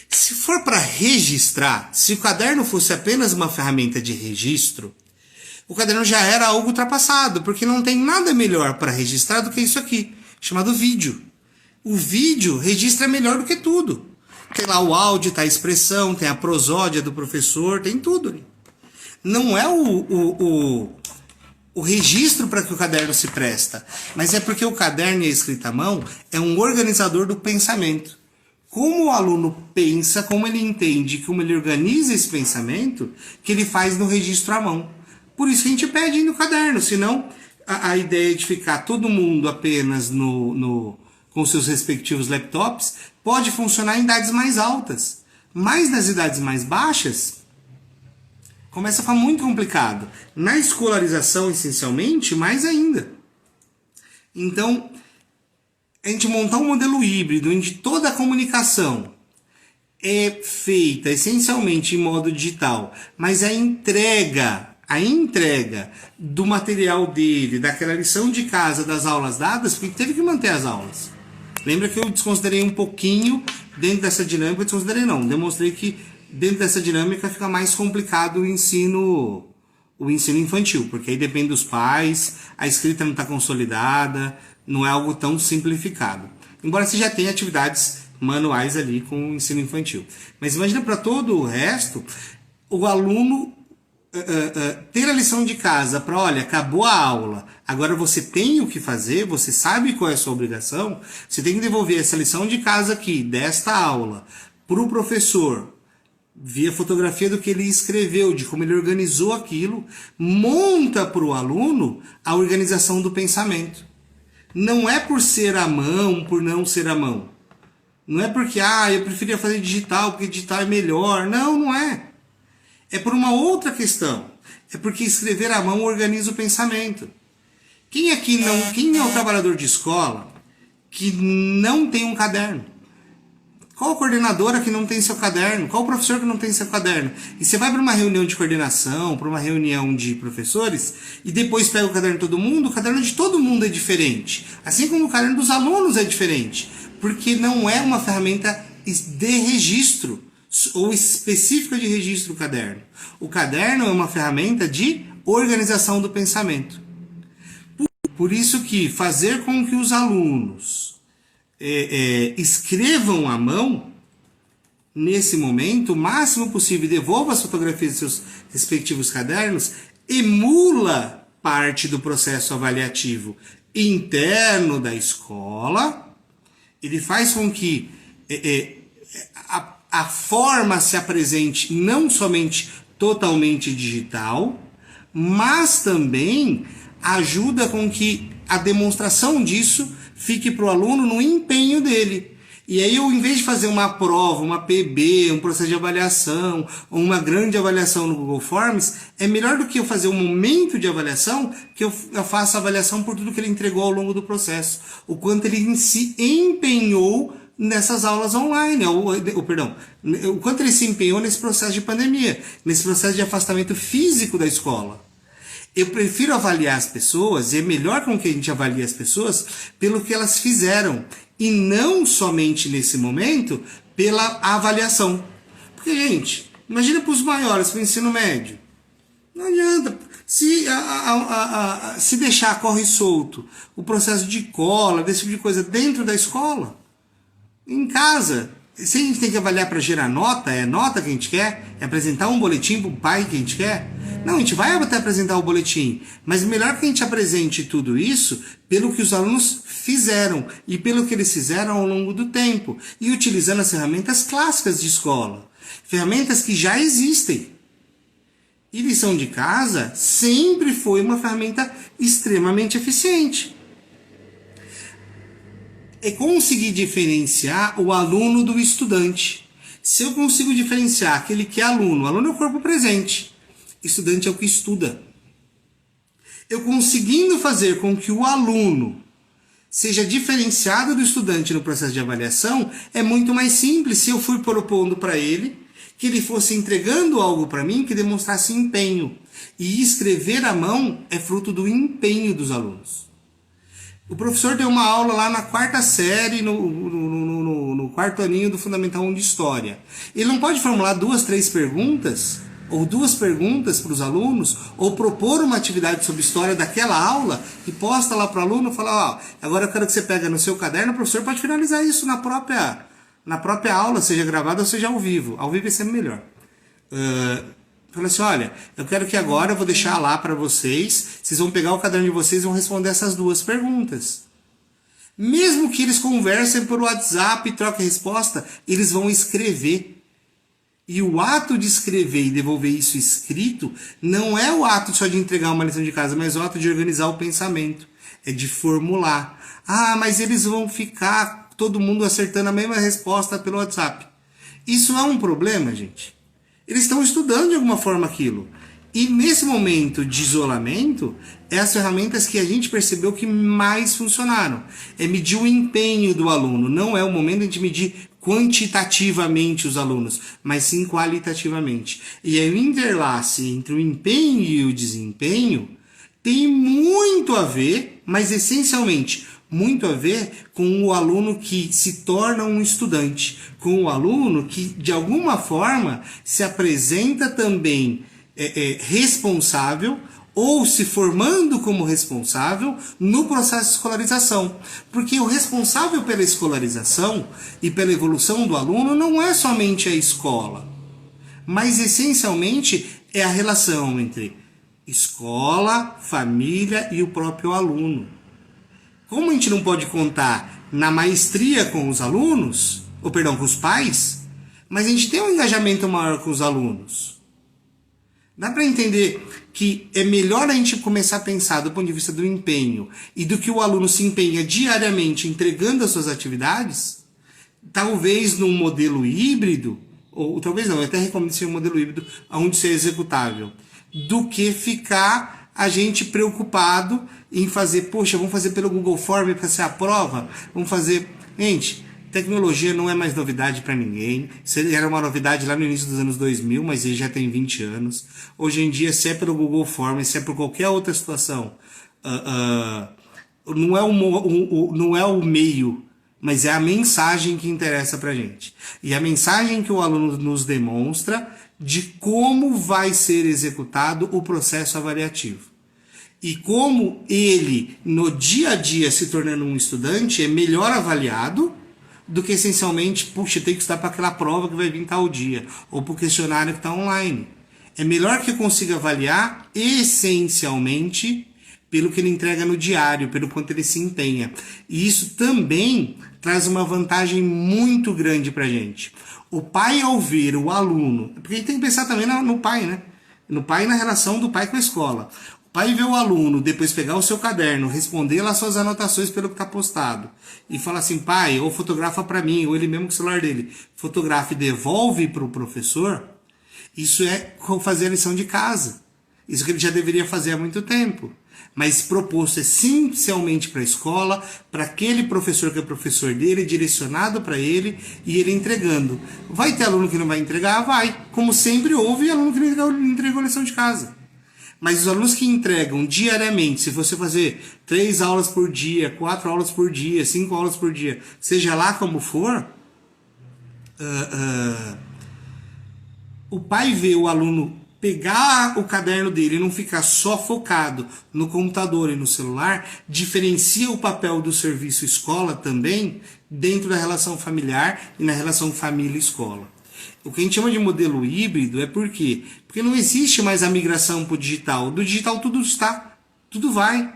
[SPEAKER 1] Se for para registrar, se o caderno fosse apenas uma ferramenta de registro, o caderno já era algo ultrapassado, porque não tem nada melhor para registrar do que isso aqui, chamado vídeo. O vídeo registra melhor do que tudo. Tem lá o áudio, tá a expressão, tem a prosódia do professor, tem tudo. Não é o registro para que o caderno se presta, mas é porque o caderno e a escrita à mão é um organizador do pensamento. Como o aluno pensa, como ele entende, como ele organiza esse pensamento, que ele faz no registro à mão. Por isso que a gente pede no caderno, senão a ideia de ficar todo mundo apenas com seus respectivos laptops pode funcionar em idades mais altas. Mas nas idades mais baixas, começa a ficar muito complicado. Na escolarização, essencialmente, mais ainda. Então, a gente montar um modelo híbrido onde toda a comunicação é feita essencialmente em modo digital, mas a entrega do material dele, daquela lição de casa, das aulas dadas, porque teve que manter as aulas. Lembra que eu desconsiderei um pouquinho dentro dessa dinâmica, eu desconsiderei não, demonstrei que dentro dessa dinâmica fica mais complicado o ensino infantil, porque aí depende dos pais, a escrita não está consolidada, não é algo tão simplificado. Embora você já tenha atividades manuais ali com o ensino infantil. Mas imagina para todo o resto, o aluno ter a lição de casa para, olha, acabou a aula, agora você tem o que fazer, você sabe qual é a sua obrigação, você tem que devolver essa lição de casa aqui, desta aula, para o professor, via fotografia do que ele escreveu, de como ele organizou aquilo, monta para o aluno a organização do pensamento. Não é por ser à mão, por não ser à mão. Não é porque, eu preferia fazer digital, porque digital é melhor. Não, não é. É por uma outra questão. É porque escrever à mão organiza o pensamento. Quem é o trabalhador de escola que não tem um caderno? Qual a coordenadora que não tem seu caderno? Qual o professor que não tem seu caderno? E você vai para uma reunião de coordenação, para uma reunião de professores, e depois pega o caderno de todo mundo, o caderno de todo mundo é diferente. Assim como o caderno dos alunos é diferente. Porque não é uma ferramenta de registro, ou específica de registro do caderno. O caderno é uma ferramenta de organização do pensamento. Por isso que fazer com que os alunos escrevam à mão, nesse momento, o máximo possível, devolva as fotografias de seus respectivos cadernos, emula parte do processo avaliativo interno da escola, ele faz com que a forma se apresente não somente totalmente digital, mas também ajuda com que a demonstração disso fique para o aluno no empenho dele. E aí eu, em vez de fazer uma prova, uma PB, um processo de avaliação, ou uma grande avaliação no Google Forms, é melhor do que eu fazer um momento de avaliação, que eu faça a avaliação por tudo que ele entregou ao longo do processo. O quanto ele se empenhou nessas aulas online, o quanto ele se empenhou nesse processo de pandemia, nesse processo de afastamento físico da escola. Eu prefiro avaliar as pessoas, e é melhor com que a gente avalie as pessoas pelo que elas fizeram, e não somente nesse momento pela avaliação. Porque, gente, Imagina para os maiores, para o ensino médio. Não adianta. Se deixar corre solto o processo de cola, desse tipo de coisa dentro da escola, em casa, se a gente tem que avaliar para gerar nota, é nota que a gente quer? É apresentar um boletim para o pai que a gente quer? Não, a gente vai até apresentar o boletim, mas melhor que a gente apresente tudo isso pelo que os alunos fizeram e pelo que eles fizeram ao longo do tempo e utilizando as ferramentas clássicas de escola, ferramentas que já existem. E lição de casa sempre foi uma ferramenta extremamente eficiente. É conseguir diferenciar o aluno do estudante. Se eu consigo diferenciar aquele que é aluno, aluno é o corpo presente, estudante é o que estuda. Eu conseguindo fazer com que o aluno seja diferenciado do estudante no processo de avaliação, é muito mais simples se eu fui propondo para ele que ele fosse entregando algo para mim que demonstrasse empenho. E escrever à mão é fruto do empenho dos alunos. O professor deu uma aula lá na quarta série, no quarto aninho do Fundamental 1 de História. Ele não pode formular 2, 3 perguntas, ou 2 perguntas para os alunos, ou propor uma atividade sobre história daquela aula, e posta lá para o aluno e fala, ó, agora eu quero que você pegue no seu caderno, o professor pode finalizar isso na própria aula, seja gravada ou seja ao vivo. Ao vivo é sempre melhor. Fala assim, olha, eu quero que agora eu vou deixar lá para vocês vão pegar o caderno de vocês e vão responder essas 2 perguntas. Mesmo que eles conversem por WhatsApp e troquem resposta, eles vão escrever. E o ato de escrever e devolver isso escrito não é o ato só de entregar uma lição de casa, mas o ato de organizar o pensamento. É de formular. Ah, mas eles vão ficar todo mundo acertando a mesma resposta pelo WhatsApp. Isso é um problema, gente. Eles estão estudando de alguma forma aquilo. E nesse momento de isolamento, é as ferramentas que a gente percebeu que mais funcionaram. É medir o empenho do aluno. Não é o momento de a gente medir quantitativamente os alunos, mas sim qualitativamente. E aí o interlace entre o empenho e o desempenho tem muito a ver, mas essencialmente muito a ver com o aluno que se torna um estudante, com o aluno que de alguma forma se apresenta também responsável ou se formando como responsável no processo de escolarização. Porque o responsável pela escolarização e pela evolução do aluno não é somente a escola, mas essencialmente é a relação entre escola, família e o próprio aluno. Como a gente não pode contar na maestria com os alunos, com os pais, mas a gente tem um engajamento maior com os alunos. Dá para entender que é melhor a gente começar a pensar do ponto de vista do empenho e do que o aluno se empenha diariamente entregando as suas atividades, talvez num modelo híbrido, ou talvez não, eu até recomendo ser um modelo híbrido onde seja executável, do que ficar a gente preocupado em fazer, poxa, vamos fazer pelo Google Form para ser a prova, vamos fazer... Gente, tecnologia não é mais novidade para ninguém. Isso era uma novidade lá no início dos anos 2000, mas ele já tem 20 anos. Hoje em dia, se é pelo Google Form, se é por qualquer outra situação, não é o meio, mas é a mensagem que interessa para a gente. E a mensagem que o aluno nos demonstra de como vai ser executado o processo avaliativo. E como ele, no dia a dia, se tornando um estudante, é melhor avaliado do que essencialmente, puxa, tem que estudar para aquela prova que vai vir tal dia, ou para o questionário que está online. É melhor que eu consiga avaliar essencialmente pelo que ele entrega no diário, pelo quanto ele se empenha. E isso também traz uma vantagem muito grande para a gente. O pai, ao ver o aluno, porque a gente tem que pensar também no pai, né? No pai e na relação do pai com a escola. O pai vê o aluno, depois pegar o seu caderno, responder lá suas anotações pelo que está postado, e fala assim, pai, ou fotografa para mim, ou ele mesmo com o celular dele, fotografa e devolve para o professor, isso é fazer a lição de casa. Isso que ele já deveria fazer há muito tempo. Mas proposto essencialmente para a escola, para aquele professor que é professor dele, direcionado para ele e ele entregando. Vai ter aluno que não vai entregar? Vai. Como sempre houve aluno que não entregou a lição de casa. Mas os alunos que entregam diariamente, se você fazer 3 aulas por dia, 4 aulas por dia, 5 aulas por dia, seja lá como for, o pai vê o aluno pegar o caderno dele e não ficar só focado no computador e no celular, diferencia o papel do serviço escola também dentro da relação familiar e na relação família-escola. O que a gente chama de modelo híbrido é por quê? Porque não existe mais a migração para o digital. Do digital tudo está, tudo vai,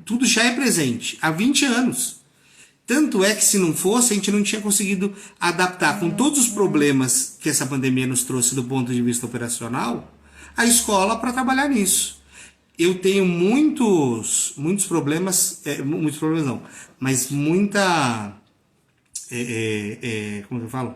[SPEAKER 1] tudo já é presente há 20 anos. Tanto é que se não fosse, a gente não tinha conseguido adaptar com todos os problemas que essa pandemia nos trouxe do ponto de vista operacional, a escola para trabalhar nisso. Eu tenho muitos problemas, muitos problemas não, mas como que eu falo?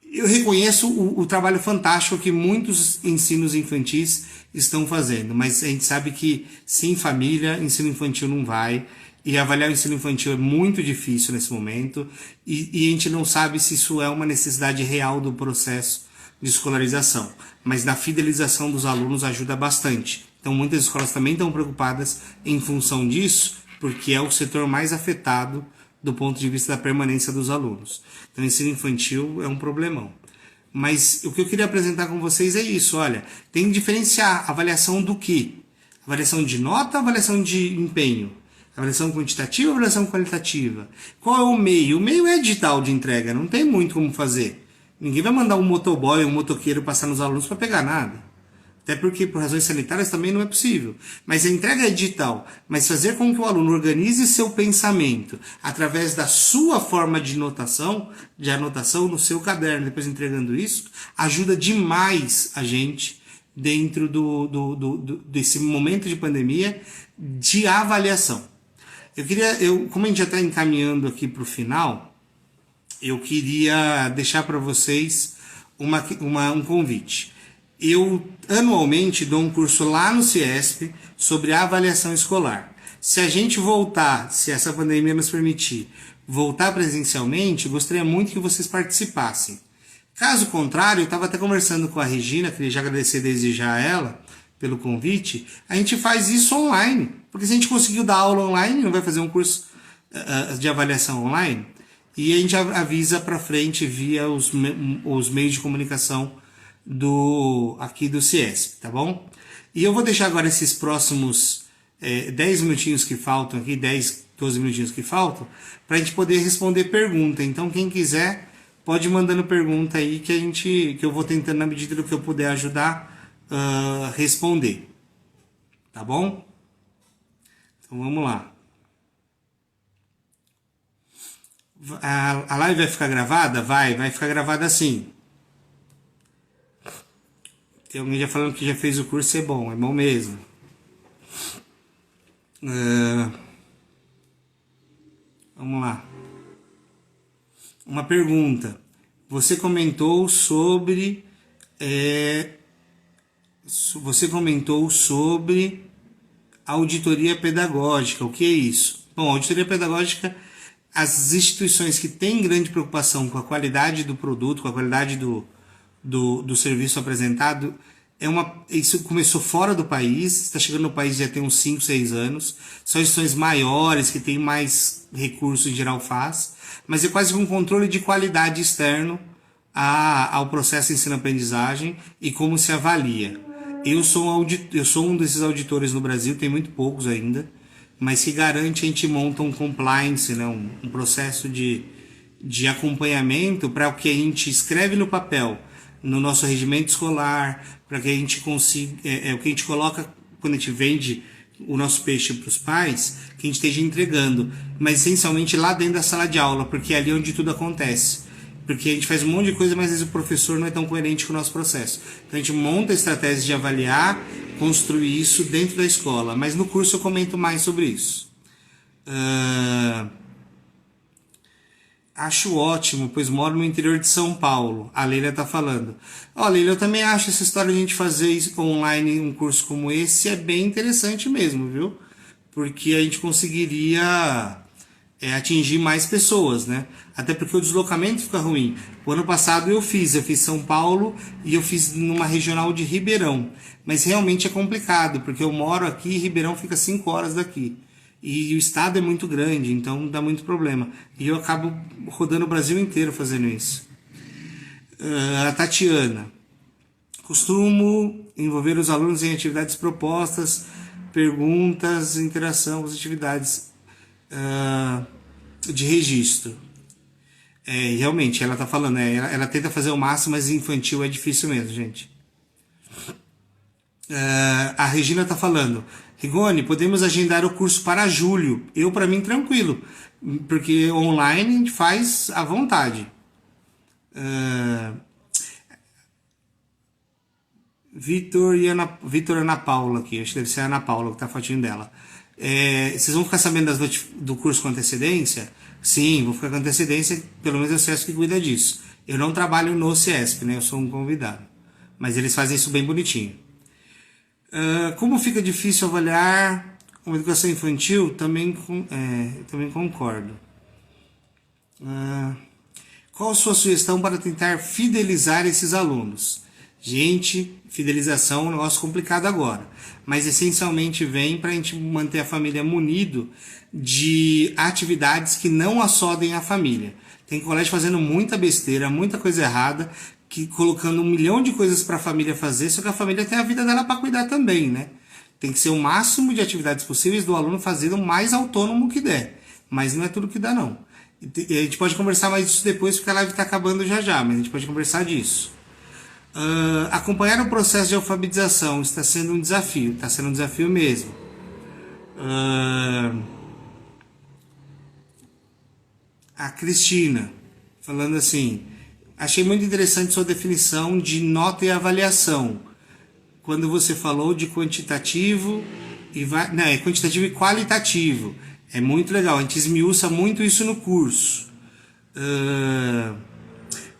[SPEAKER 1] Eu reconheço o trabalho fantástico que muitos ensinos infantis estão fazendo, mas a gente sabe que sem família, ensino infantil não vai, e avaliar o ensino infantil é muito difícil nesse momento, e a gente não sabe se isso é uma necessidade real do processo de escolarização, mas na fidelização dos alunos ajuda bastante. Então muitas escolas também estão preocupadas em função disso, porque é o setor mais afetado do ponto de vista da permanência dos alunos. Então o ensino infantil é um problemão. Mas o que eu queria apresentar com vocês é isso, olha, tem que diferenciar avaliação do quê? Avaliação de nota, avaliação de empenho? Avaliação quantitativa ou avaliação qualitativa? Qual é o meio? O meio é digital de entrega, não tem muito como fazer. Ninguém vai mandar um motoboy ou um motoqueiro passar nos alunos para pegar nada. Até porque, por razões sanitárias, também não é possível. Mas a entrega é digital. Mas fazer com que o aluno organize seu pensamento através da sua forma de anotação no seu caderno, depois entregando isso, ajuda demais a gente dentro desse momento de pandemia de avaliação. Como a gente já está encaminhando aqui para o final, eu queria deixar para vocês um convite. Eu anualmente dou um curso lá no CIESP sobre avaliação escolar. Se a gente voltar, se essa pandemia nos permitir, voltar presencialmente, gostaria muito que vocês participassem. Caso contrário, eu estava até conversando com a Regina, queria já agradecer desde já a ela pelo convite, a gente faz isso online. Porque se a gente conseguiu dar aula online, não vai fazer um curso de avaliação online, e a gente avisa para frente via os meios de comunicação aqui do CIESP, tá bom? E eu vou deixar agora esses próximos 10 minutinhos que faltam aqui, 10, 12 minutinhos que faltam, para a gente poder responder pergunta. Então quem quiser pode ir mandando pergunta aí que eu vou tentando, na medida do que eu puder ajudar, responder. Tá bom? Então vamos lá. A live vai ficar gravada? Vai ficar gravada sim. Tem alguém já falando que já fez o curso, é bom mesmo. Vamos lá. Uma pergunta. Você comentou sobre auditoria pedagógica. O que é isso? Bom, auditoria pedagógica, as instituições que têm grande preocupação com a qualidade do produto, com a qualidade do serviço apresentado, isso começou fora do país, está chegando no país já tem uns 5, 6 anos, são instituições maiores, que têm mais recursos, em geral faz, mas é quase um controle de qualidade externo ao processo de ensino-aprendizagem e como se avalia. Eu sou um desses auditores no Brasil, tem muito poucos ainda, mas que garante a gente monta um compliance, né, um processo de acompanhamento para o que a gente escreve no papel, no nosso regimento escolar, para que a gente consiga, o que a gente coloca quando a gente vende o nosso peixe para os pais, que a gente esteja entregando, mas essencialmente lá dentro da sala de aula, porque é ali onde tudo acontece. Porque a gente faz um monte de coisa, mas às vezes o professor não é tão coerente com o nosso processo. Então a gente monta estratégias de avaliar, construir isso dentro da escola, mas no curso eu comento mais sobre isso. Acho ótimo, pois moro no interior de São Paulo. A Leila está falando. Leila, eu também acho essa história de a gente fazer online um curso como esse é bem interessante mesmo, viu? Porque a gente conseguiria atingir mais pessoas, né? Até porque o deslocamento fica ruim. O ano passado eu fiz São Paulo e eu fiz numa regional de Ribeirão. Mas realmente é complicado, porque eu moro aqui e Ribeirão fica 5 horas daqui. E o estado é muito grande, então dá muito problema. E eu acabo rodando o Brasil inteiro fazendo isso. A Tatiana. Costumo envolver os alunos em atividades propostas, perguntas, interação com as atividades de registro. Realmente, ela tá falando, ela tenta fazer o máximo, mas infantil é difícil mesmo, gente. A Regina tá falando, Rigoni, podemos agendar o curso para julho. Para mim, tranquilo, porque online a gente faz à vontade. Vitor e Ana Paula aqui, acho que deve ser a Ana Paula que tá a fotinho dela. Vocês vão ficar sabendo do curso com antecedência? Sim, vou ficar com antecedência, pelo menos é o CESP que cuida disso. Eu não trabalho no CESP, né? Eu sou um convidado. Mas eles fazem isso bem bonitinho. Como fica difícil avaliar uma educação infantil? Também concordo. Qual a sua sugestão para tentar fidelizar esses alunos? Gente, fidelização é um negócio complicado agora, mas essencialmente vem para a gente manter a família munido de atividades que não assodem a família. Tem colégio fazendo muita besteira, muita coisa errada, colocando 1 milhão de coisas para a família fazer, só que a família tem a vida dela para cuidar também, né? Tem que ser o máximo de atividades possíveis do aluno fazer o mais autônomo que der, mas não é tudo que dá não. A gente pode conversar mais disso depois, porque a live está acabando já, mas a gente pode conversar disso. Acompanhar o processo de alfabetização está sendo um desafio, está sendo um desafio mesmo. A Cristina, falando assim, achei muito interessante sua definição de nota e avaliação, quando você falou de quantitativo quantitativo e qualitativo. É muito legal, a gente esmiuça muito isso no curso.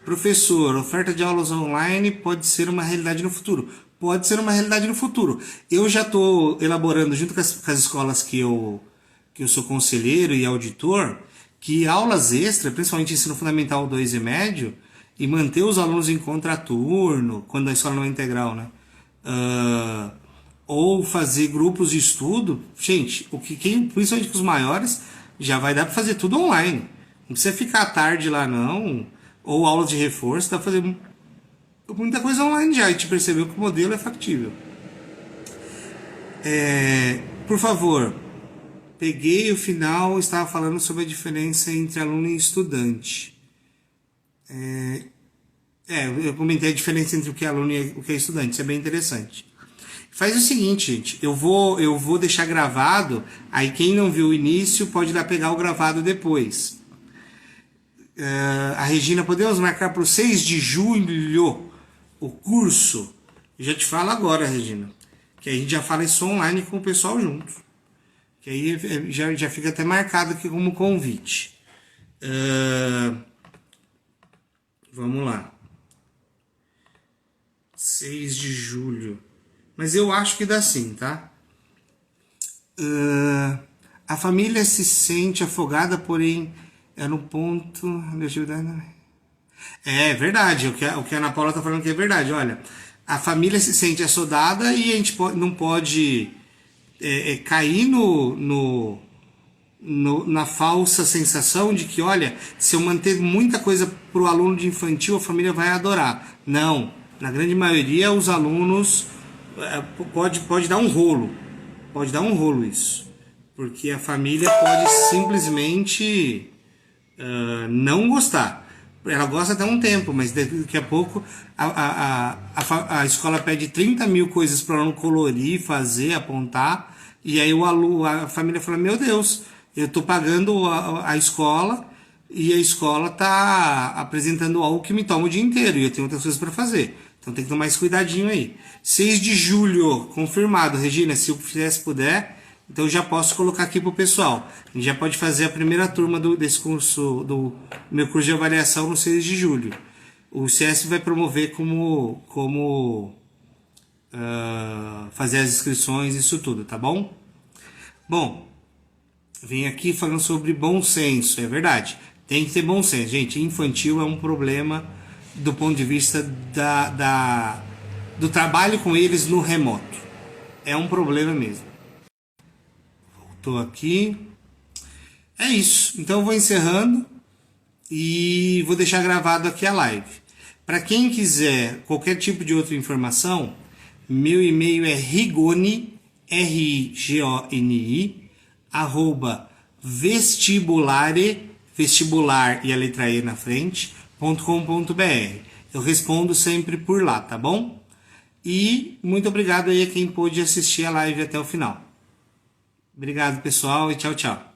[SPEAKER 1] Professor, oferta de aulas online pode ser uma realidade no futuro? Pode ser uma realidade no futuro. Eu já estou elaborando, junto com as escolas que eu sou conselheiro e auditor, que aulas extras, principalmente ensino fundamental 2 e médio, e manter os alunos em contraturno, quando a escola não é integral, né? Ou fazer grupos de estudo. Gente, principalmente com os maiores, já vai dar para fazer tudo online. Não precisa ficar à tarde lá, não. Ou aula de reforço, dá para fazer muita coisa online já. A gente percebeu que o modelo é factível. Por favor, peguei o final, estava falando sobre a diferença entre aluno e estudante. Eu comentei a diferença entre o que é aluno e o que é estudante, isso é bem interessante. Faz o seguinte, gente, eu vou deixar gravado, aí quem não viu o início pode ir lá pegar o gravado depois. A Regina, podemos marcar para o 6 de julho o curso? Eu já te falo agora, Regina, que a gente já fala isso online com o pessoal junto. Que aí já fica até marcado aqui como convite. Vamos lá. 6 de julho. Mas eu acho que dá sim, tá? A família se sente afogada, porém é no ponto de atividade. É verdade, o que a Ana Paula tá falando que é verdade. Olha, a família se sente assodada e a gente não pode cair na falsa sensação de que, olha, se eu manter muita coisa pro aluno de infantil, a família vai adorar. Não, na grande maioria os alunos pode dar um rolo. Pode dar um rolo isso. Porque a família pode simplesmente não gostar. Ela gosta até um tempo, mas daqui a pouco a escola pede 30 mil coisas para o aluno colorir, fazer, apontar, e aí a família fala, meu Deus, eu estou pagando a escola e a escola está apresentando algo que me toma o dia inteiro e eu tenho outras coisas para fazer. Então tem que tomar esse cuidadinho aí. 6 de julho, confirmado, Regina, se o FIES puder, então eu já posso colocar aqui pro pessoal. A gente já pode fazer a primeira turma desse curso, do meu curso de avaliação no 6 de julho. O CS vai promover como fazer as inscrições, isso tudo, tá bom? Bom, vem aqui falando sobre bom senso, é verdade. Tem que ter bom senso, gente. Infantil é um problema do ponto de vista do trabalho com eles no remoto. É um problema mesmo. Voltou aqui. É isso. Então eu vou encerrando e vou deixar gravado aqui a live. Para quem quiser qualquer tipo de outra informação, meu e-mail é rigoni, R-I-G-O-N-I, @vestibulare, vestibular e a letra E na frente, .com.br. Eu respondo sempre por lá, tá bom? E muito obrigado aí a quem pôde assistir a live até o final. Obrigado, pessoal, e tchau, tchau.